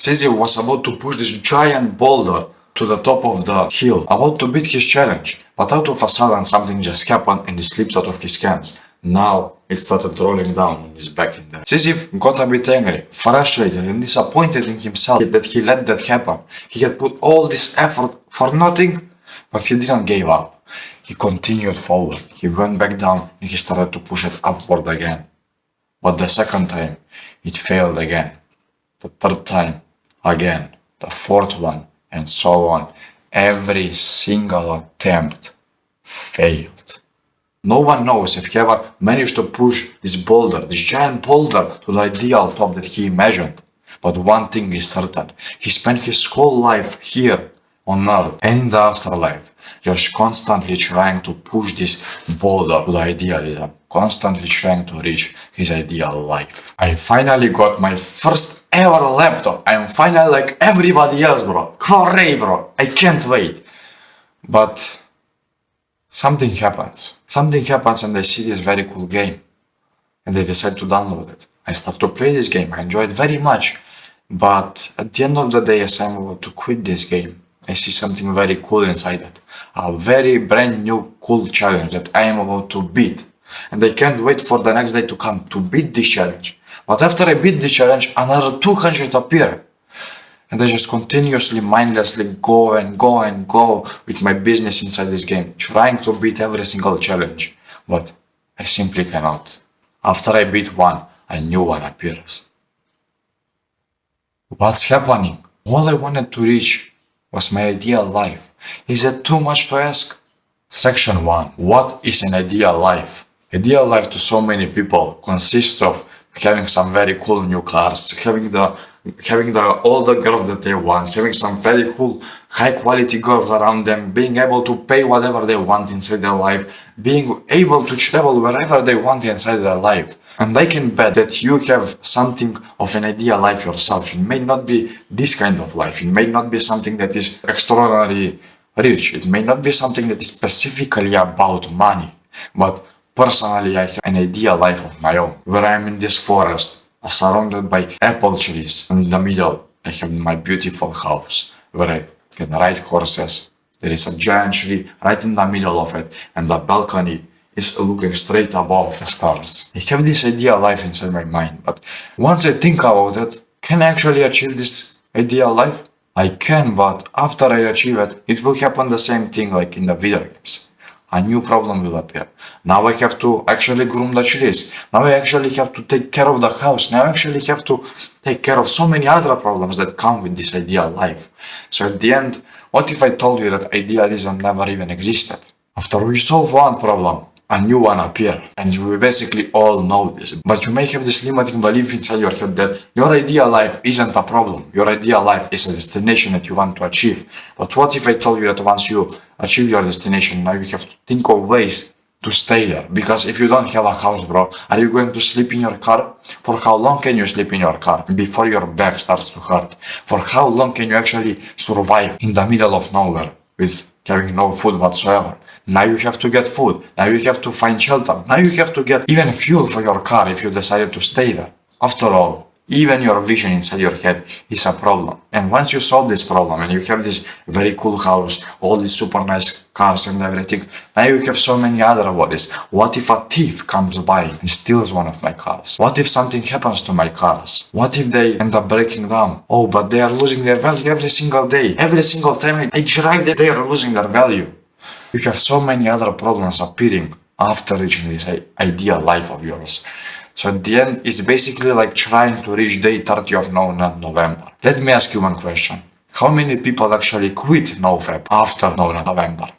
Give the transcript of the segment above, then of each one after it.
Sisyphus was about to push this giant boulder to the top of the hill, about to beat his challenge, but out of a sudden something just happened and it slipped out of his hands. Now it started rolling down on his back in there. Sisyphus got a bit angry, frustrated and disappointed in himself that he let that happen. He had put all this effort for nothing, but he didn't give up. He continued forward. He went back down and he started to push it upward again. But the second time, it failed again. The third time, again. The fourth one, and so on. Every single attempt failed. No one knows if he ever managed to push this boulder, this giant boulder, to the ideal top that he imagined. But one thing is certain. He spent his whole life here on Earth and in the afterlife, just constantly trying to push this boulder to the idealism, constantly trying to reach his ideal life. I finally got my first ever laptop. I am finally like everybody else, bro. Hooray, bro. I can't wait. But something happens. Something happens and I see this very cool game. And I decide to download it. I start to play this game. I enjoy it very much. But at the end of the day, as I'm about to quit this game, I see something very cool inside it. A very brand new cool challenge that I am about to beat. And I can't wait for the next day to come to beat this challenge. But after I beat the challenge, another 200 appear. And I just continuously, mindlessly go and go and go with my business inside this game, trying to beat every single challenge. But I simply cannot. After I beat one, a new one appears. What's happening? All I wanted to reach was my ideal life. Is that too much to ask? Section 1. What is an ideal life? Ideal life to so many people consists of having some very cool new cars, having all the girls that they want, having some very cool high quality girls around them, being able to pay whatever they want inside their life, being able to travel wherever they want inside their life. And I can bet that you have something of an ideal life yourself. It may not be this kind of life. It may not be something that is extraordinarily rich. It may not be something that is specifically about money. But personally, I have an ideal life of my own, where I am in this forest, surrounded by apple trees, and in the middle, I have my beautiful house, where I can ride horses. There is a giant tree right in the middle of it, and the balcony is looking straight above the stars. I have this ideal life inside my mind, but once I think about it, can I actually achieve this ideal life? I can, but after I achieve it, it will happen the same thing like in the video games. A new problem will appear. Now I have to actually groom the trees. Now I actually have to take care of the house. Now I actually have to take care of so many other problems that come with this ideal life. So at the end, what if I told you that idealism never even existed? After we solve one problem, a new one appears. And we basically all know this. But you may have this limiting belief inside your head that your ideal life isn't a problem. Your ideal life is a destination that you want to achieve. But what if I told you that once you achieve your destination, now you have to think of ways to stay there? Because if you don't have a house, bro, are you going to sleep in your car? For how long can you sleep in your car before your back starts to hurt? For how long can you actually survive in the middle of nowhere with having no food whatsoever? Now you have to get food. Now you have to find shelter. Now you have to get even fuel for your car if you decided to stay there. After all, even your vision inside your head is a problem. And once you solve this problem and you have this very cool house, all these super nice cars and everything, now you have so many other worries. What if a thief comes by and steals one of my cars? What if something happens to my cars? What if they end up breaking down? Oh, but they are losing their value every single day. Every single time I drive them, they are losing their value. You have so many other problems appearing after reaching this ideal life of yours. So at the end, it's basically like trying to reach day 30 of November. Let me ask you one question. How many people actually quit NoFap after November?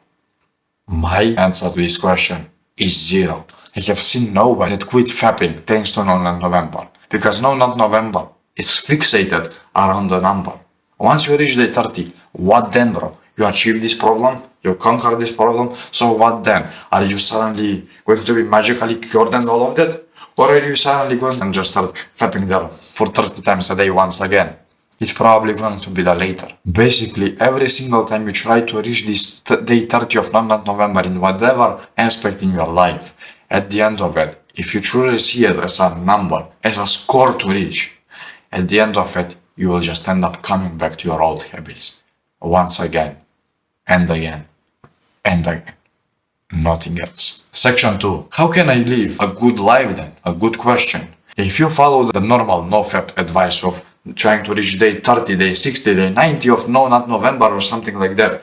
My answer to this question is 0. I have seen nobody that quit fapping thanks to November. Because November is fixated around the number. Once you reach day 30, what then, bro? You achieve this problem? You conquer this problem? So what then? Are you suddenly going to be magically cured and all of that? Or are you suddenly going to just start fapping there for 30 times a day once again? It's probably going to be the later. Basically, every single time you try to reach this day 30 of November in whatever aspect in your life, at the end of it, if you truly see it as a number, as a score to reach, at the end of it, you will just end up coming back to your old habits once again and again and again. Nothing else. Section 2. How can I live a good life then? A good question. If you follow the normal NoFap advice of trying to reach day 30, day 60, day 90 of No Not November or something like that,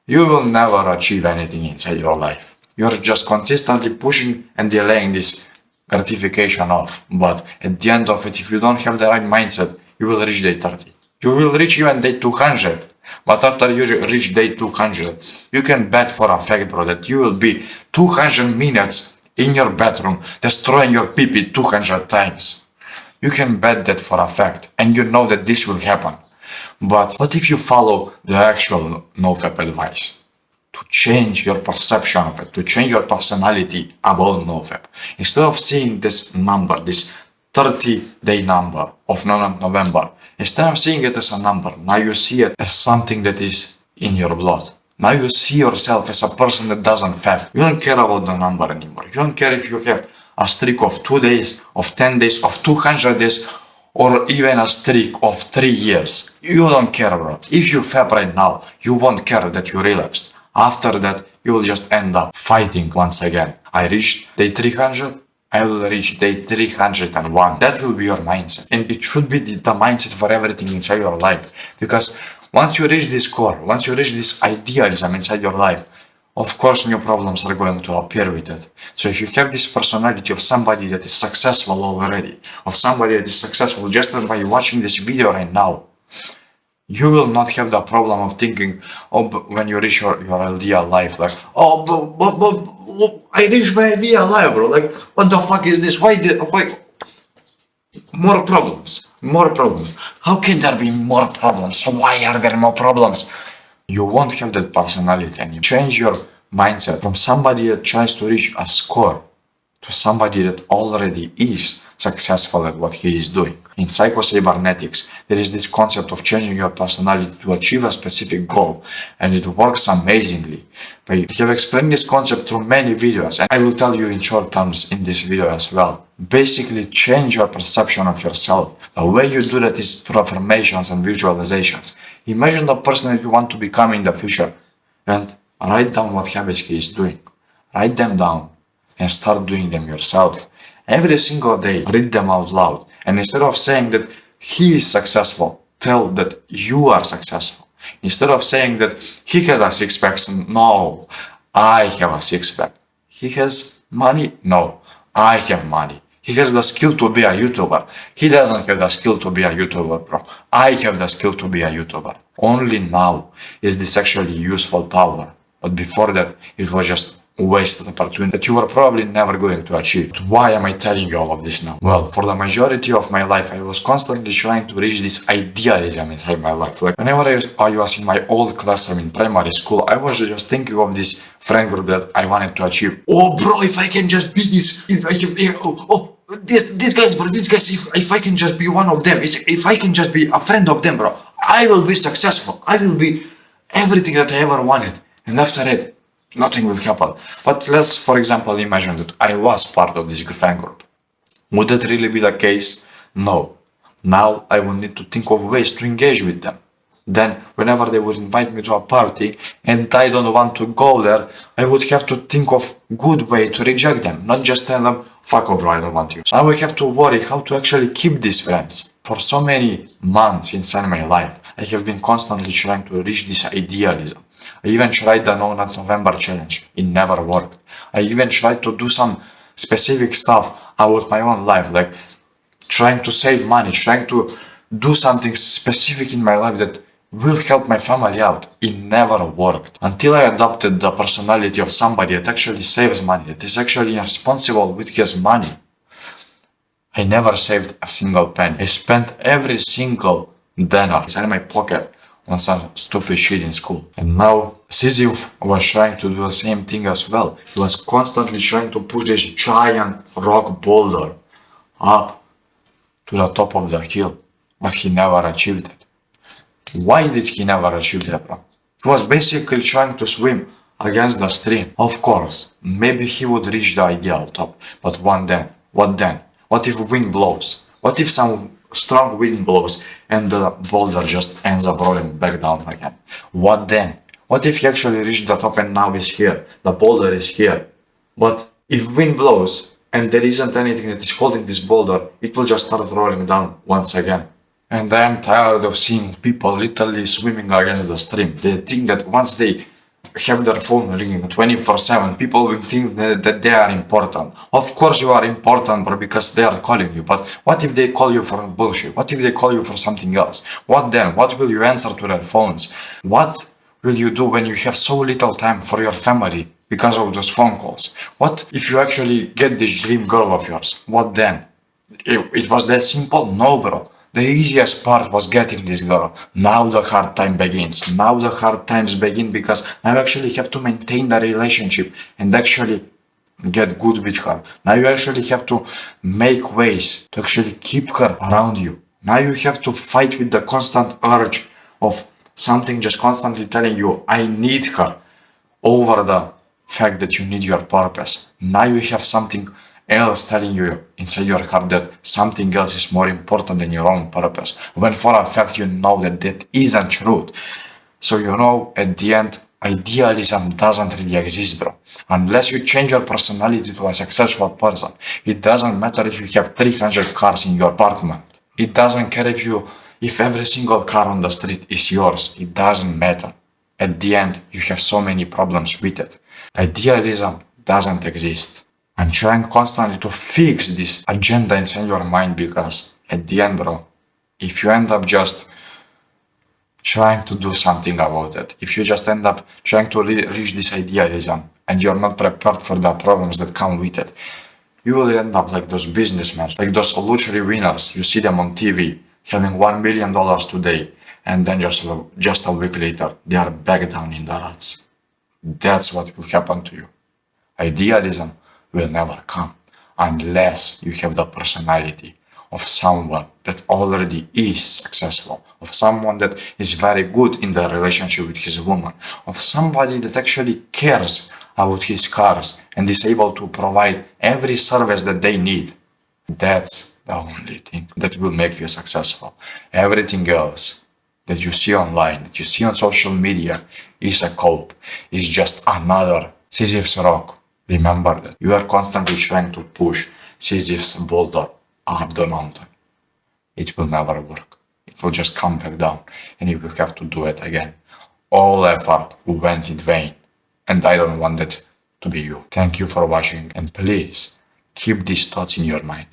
you will never achieve anything inside your life. You're just consistently pushing and delaying this gratification off. But at the end of it, if you don't have the right mindset, you will reach day 30. You will reach even day 200. But after you reach day 200, you can bet for a fact, bro, that you will be 200 minutes in your bedroom destroying your pee 200 times. You can bet that for a fact, and you know that this will happen. But what if you follow the actual NoFap advice? To change your perception of it, to change your personality about NoFap. Instead of seeing this number, this 30-day number of November, instead of seeing it as a number, now you see it as something that is in your blood. Now you see yourself as a person that doesn't fap. You don't care about the number anymore. You don't care if you have a streak of 2 days, of 10 days, of 200 days, or even a streak of 3 years. You don't care, bro. If you fap right now, you won't care that you relapsed. After that, you will just end up fighting once again. I reached day 300. I will reach day 301. That will be your mindset. And it should be the mindset for everything inside your life. Because once you reach this core, once you reach this idealism inside your life, of course new problems are going to appear with it. So if you have this personality of somebody that is successful already, of somebody that is successful just by watching this video right now, you will not have the problem of thinking, oh, but when you reach your ideal life, like, oh, but I reached my ideal life, bro. Like, what the fuck is this? Why? More problems. How can there be more problems? Why are there more problems? You won't have that personality, and you change your mindset from somebody that tries to reach a score to somebody that already is successful at what he is doing. In psycho-cybernetics, there is this concept of changing your personality to achieve a specific goal, and it works amazingly. I have explained this concept through many videos, and I will tell you in short terms in this video as well. Basically, change your perception of yourself. The way you do that is through affirmations and visualizations. Imagine the person that you want to become in the future, and write down what habits he is doing. Write them down and start doing them yourself. Every single day, read them out loud. And instead of saying that he is successful, tell that you are successful. Instead of saying that he has a six-pack, no, I have a six-pack. He has money? No, I have money. He has the skill to be a YouTuber. He doesn't have the skill to be a YouTuber, bro. I have the skill to be a YouTuber. Only now is this actually useful power. But before that, it was just wasted opportunity that you were probably never going to achieve. Why am I telling you all of this now? Well, for the majority of my life, I was constantly trying to reach this idealism inside my life. Like whenever I was in my old classroom in primary school, I was just thinking of this friend group that I wanted to achieve. Oh, bro, if I can just be this, these guys, if I can just be one of them, if I can just be a friend of them, bro, I will be successful. I will be everything that I ever wanted. And after it, nothing will happen. But let's, for example, imagine that I was part of this fan group. Would that really be the case? No. Now I will need to think of ways to engage with them. Then, whenever they would invite me to a party and I don't want to go there, I would have to think of good way to reject them, not just tell them, fuck off, I don't want you. So now I have to worry how to actually keep these friends. For so many months inside my life, I have been constantly trying to reach this idealism. I even tried the No Not November challenge. It never worked. I even tried to do some specific stuff about my own life, like trying to save money, trying to do something specific in my life that will help my family out. It never worked. Until I adopted the personality of somebody that actually saves money, that is actually responsible with his money. I never saved a single penny. I spent every single dinar inside my pocket on some stupid shit in school. And now Sisyphus was trying to do the same thing as well. He was constantly trying to push this giant rock boulder up to the top of the hill, but he never achieved it. Why did he never achieve that, bro? He was basically trying to swim against the stream. Of course, maybe he would reach the ideal top, but what then? What if wind blows? What if some strong wind blows and the boulder just ends up rolling back down again. What then? What if you actually reach the top and now is here? The boulder is here. But if wind blows and there isn't anything that is holding this boulder, it will just start rolling down once again. And I am tired of seeing people literally swimming against the stream. They think that once they have their phone ringing 24/7, people will think that they are important. Of course you are important, bro, because they are calling you. But what if they call you for bullshit? What if they call you for something else? What then? What will you answer to their phones? What will you do when you have so little time for your family because of those phone calls? What if you actually get this dream girl of yours? What then? It was that simple? No, bro. The easiest part was getting this girl. Now the hard time begins. Now the hard times begin because I actually have to maintain the relationship and actually get good with her. Now you actually have to make ways to actually keep her around you. Now you have to fight with the constant urge of something just constantly telling you, I need her, over the fact that you need your purpose. Now you have something else telling you inside your heart that something else is more important than your own purpose, when for a fact you know that that isn't true. So you know, at the end, idealism doesn't really exist, bro. Unless you change your personality to a successful person. It doesn't matter if you have 300 cars in your apartment. It doesn't care if every single car on the street is yours. It doesn't matter. At the end, you have so many problems with it. Idealism doesn't exist. I'm trying constantly to fix this agenda inside your mind because at the end, bro, if you end up just trying to do something about it, if you just end up trying to reach this idealism and you're not prepared for the problems that come with it, you will end up like those businessmen, like those lottery winners. You see them on TV having $1 million today, and then just a week later, they are back down in the ruts. That's what will happen to you. Idealism will never come unless you have the personality of someone that already is successful, of someone that is very good in the relationship with his woman, of somebody that actually cares about his cars and is able to provide every service that they need. That's the only thing that will make you successful. Everything else that you see online, that you see on social media, is a cope, is just another Sisyph's rock. Remember that you are constantly trying to push Sisyph's boulder up the mountain. It will never work. It will just come back down and you will have to do it again. All effort went in vain, and I don't want that to be you. Thank you for watching, and please keep these thoughts in your mind.